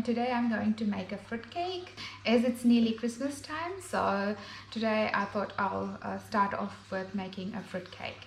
and today I'm going to make a fruitcake as it's nearly Christmas time. So today I thought I'll start off with making a fruitcake.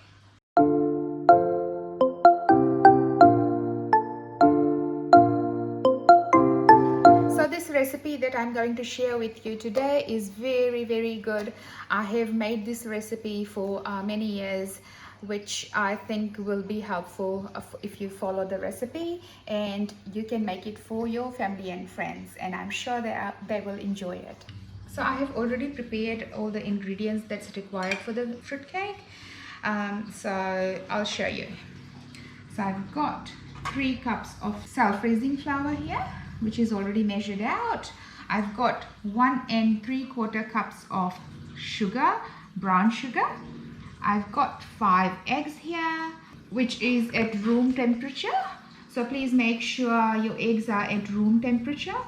So this recipe that I'm going to share with you today is very good. I have made this recipe for many years, which I think will be helpful if you follow the recipe, and you can make it for your family and friends, and I'm sure they will enjoy it. So I have already prepared all the ingredients that's required for the fruitcake. So I'll show you. So I've got 3 cups of self-raising flour here, which is already measured out. I've got 1 3/4 cups of sugar, brown sugar. I've got 5 eggs here, which is at room temperature. So please make sure your eggs are at room temperature.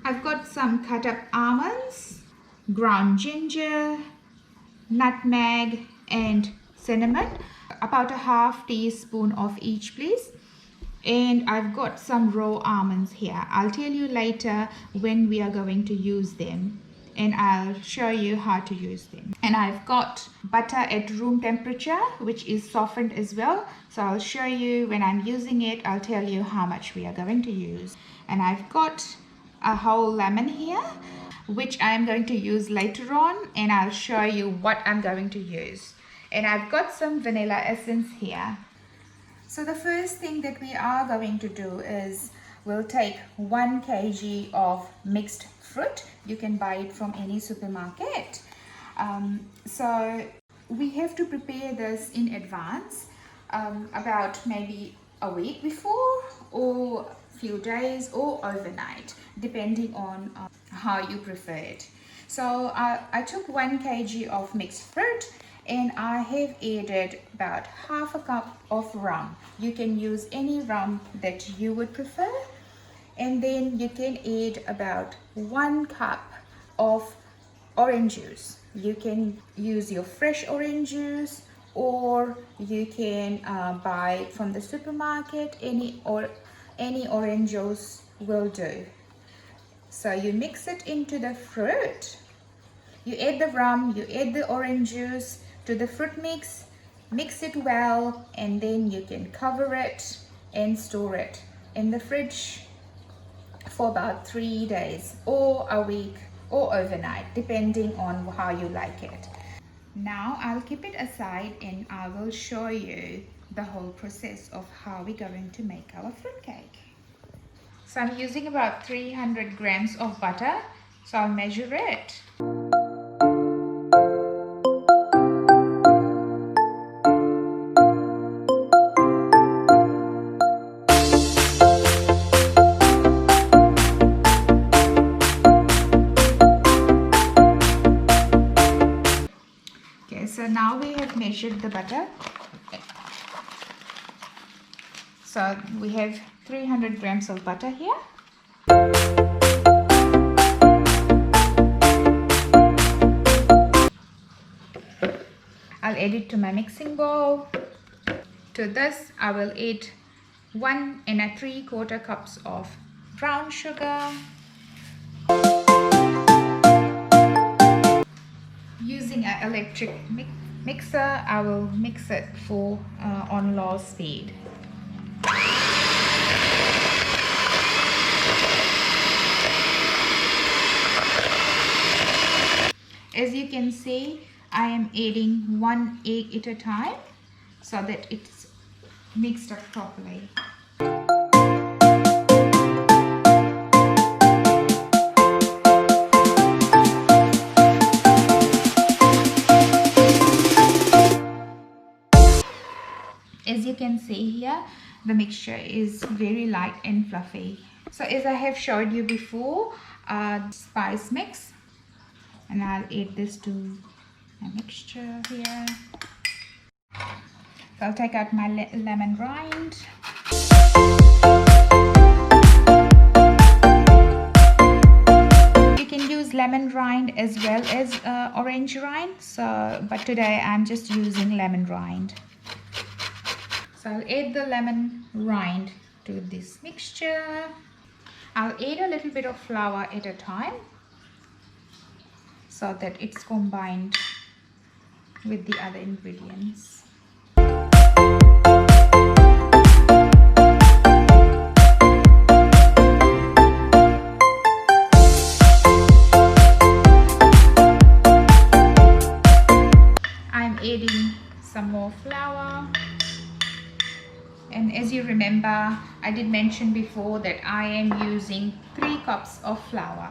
I've got some cut up almonds, ground ginger, nutmeg and cinnamon, about a ½ teaspoon of each please. And I've got some raw almonds here. I'll tell you later when we are going to use them, and I'll show you how to use them. And I've got butter at room temperature, which is softened as well. So I'll show you when I'm using it. I'll tell you how much we are going to use. And I've got a whole lemon here, which I'm going to use later on, and I'll show you what I'm going to use. And I've got some vanilla essence here. So the first thing that we are going to do is we'll take 1 kg of mixed fruit. You can buy it from any supermarket. So we have to prepare this in advance, about maybe a week before, or a few days, or overnight, depending on how you prefer it. So I took 1 kg of mixed fruit, and I have added about ½ cup of rum. You can use any rum that you would prefer. And then you can add about 1 cup of orange juice. You can use your fresh orange juice, or you can buy it from the supermarket. Any orange juice will do. So you mix it into the fruit. You add the rum, you add the orange juice to the fruit mix it well, and then you can cover it and store it in the fridge for about 3 days, or a week, or overnight, depending on how you like it. Now I'll keep it aside, and I will show you the whole process of how we're going to make our fruitcake. So I'm using about 300 grams of butter, so I'll measure it. So now we have measured the butter. So we have 300 grams of butter here. I'll add it to my mixing bowl. To this I will add 1 3/4 cups of brown sugar. Using an electric mixer, I will mix it on low speed. As you can see, I am adding 1 egg at a time so that it's mixed up properly. As you can see here, the mixture is very light and fluffy. So as I have showed you before, spice mix, and I'll add this to my mixture here. So I'll take out my lemon rind. You can use lemon rind as well as orange rind, but today I'm just using lemon rind. So I'll add the lemon rind to this mixture. I'll add a little bit of flour at a time so that it's combined with the other ingredients. I'm adding some more flour. And as you remember, I did mention before that I am using 3 cups of flour.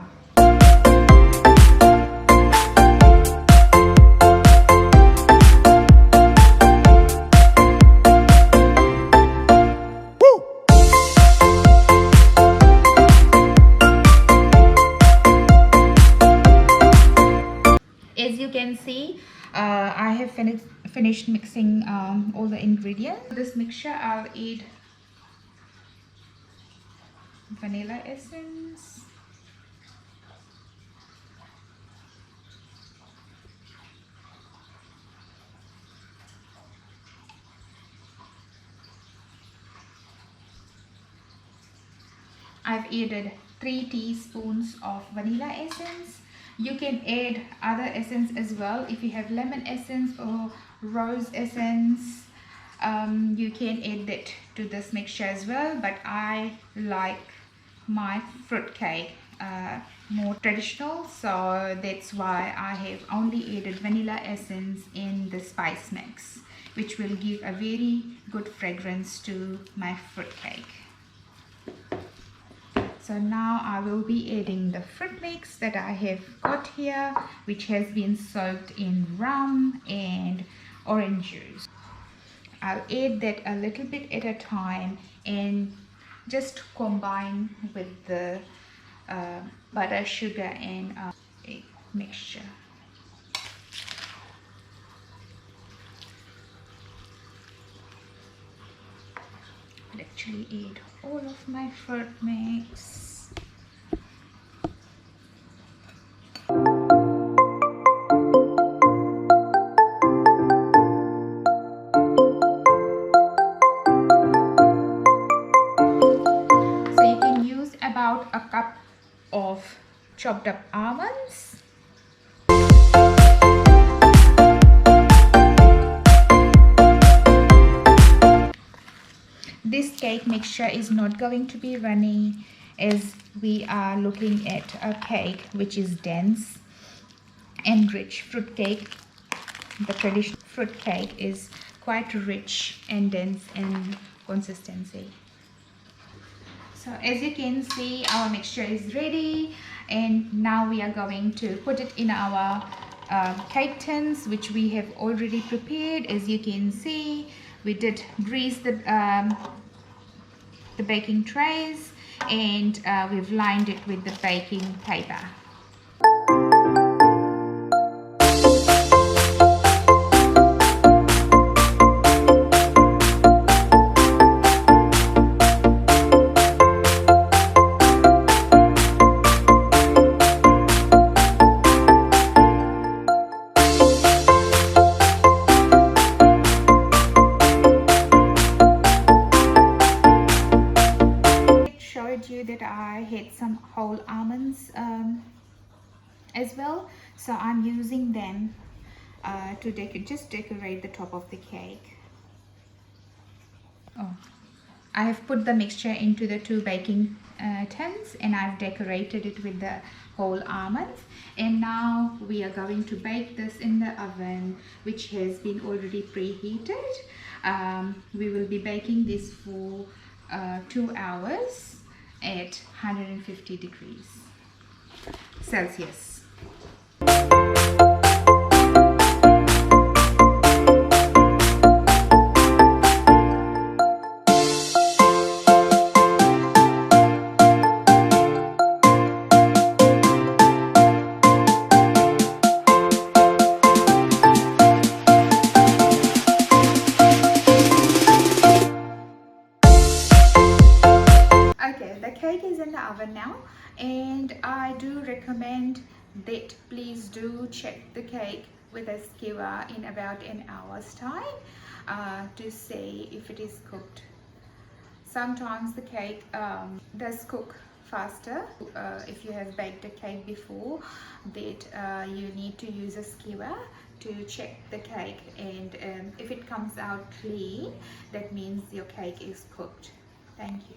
As you can see, I have finished mixing all the ingredients. This mixture, I'll add vanilla essence, I've added 3 teaspoons of vanilla essence. You can add other essence as well. If you have lemon essence or rose essence, you can add that to this mixture as well, but I like my fruitcake more traditional, so that's why I have only added vanilla essence in the spice mix, which will give a very good fragrance to my fruitcake. So now I will be adding the fruit mix that I have got here, which has been soaked in rum and orange juice. I'll add that a little bit at a time and just combine with the butter, sugar and egg mixture. I'll actually add all of my fruit mix. So you can use about a cup of chopped up almonds. This cake mixture is not going to be runny, as we are looking at a cake which is dense and rich. Fruit cake, the traditional fruit cake, is quite rich and dense in consistency. So as you can see, our mixture is ready, and now we are going to put it in our cake tins, which we have already prepared. As you can see, we did grease the baking trays, and we've lined it with the baking paper. You that I had some whole almonds as well, so I'm using them to just decorate the top of the cake. I have put the mixture into the 2 baking tins, and I've decorated it with the whole almonds, and now we are going to bake this in the oven, which has been already preheated. We will be baking this for 2 hours at 150 degrees Celsius. Cake is in the oven now, and I do recommend that please do check the cake with a skewer in about an hour's time to see if it is cooked. Sometimes the cake does cook faster. If you have baked a cake before, that you need to use a skewer to check the cake, and if it comes out clean, that means your cake is cooked. Thank you.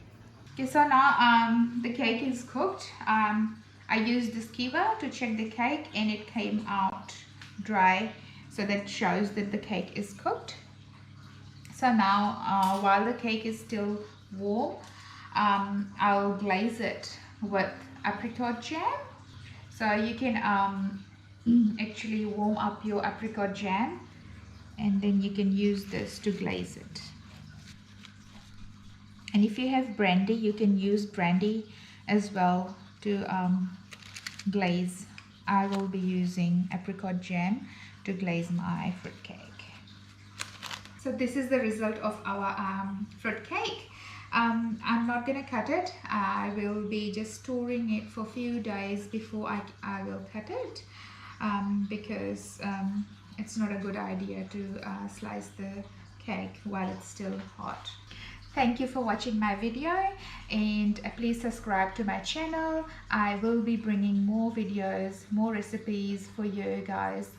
Okay, so now the cake is cooked. I used the skewer to check the cake and it came out dry, so that shows that the cake is cooked. So now while the cake is still warm, I'll glaze it with apricot jam. So you can actually warm up your apricot jam and then you can use this to glaze it. And if you have brandy, you can use brandy as well to glaze. I will be using apricot jam to glaze my fruitcake. So this is the result of our fruitcake. I'm not gonna cut it. I will be just storing it for a few days before I will cut it, because it's not a good idea to slice the cake while it's still hot. Thank you for watching my video, and please subscribe to my channel. I will be bringing more videos, more recipes for you guys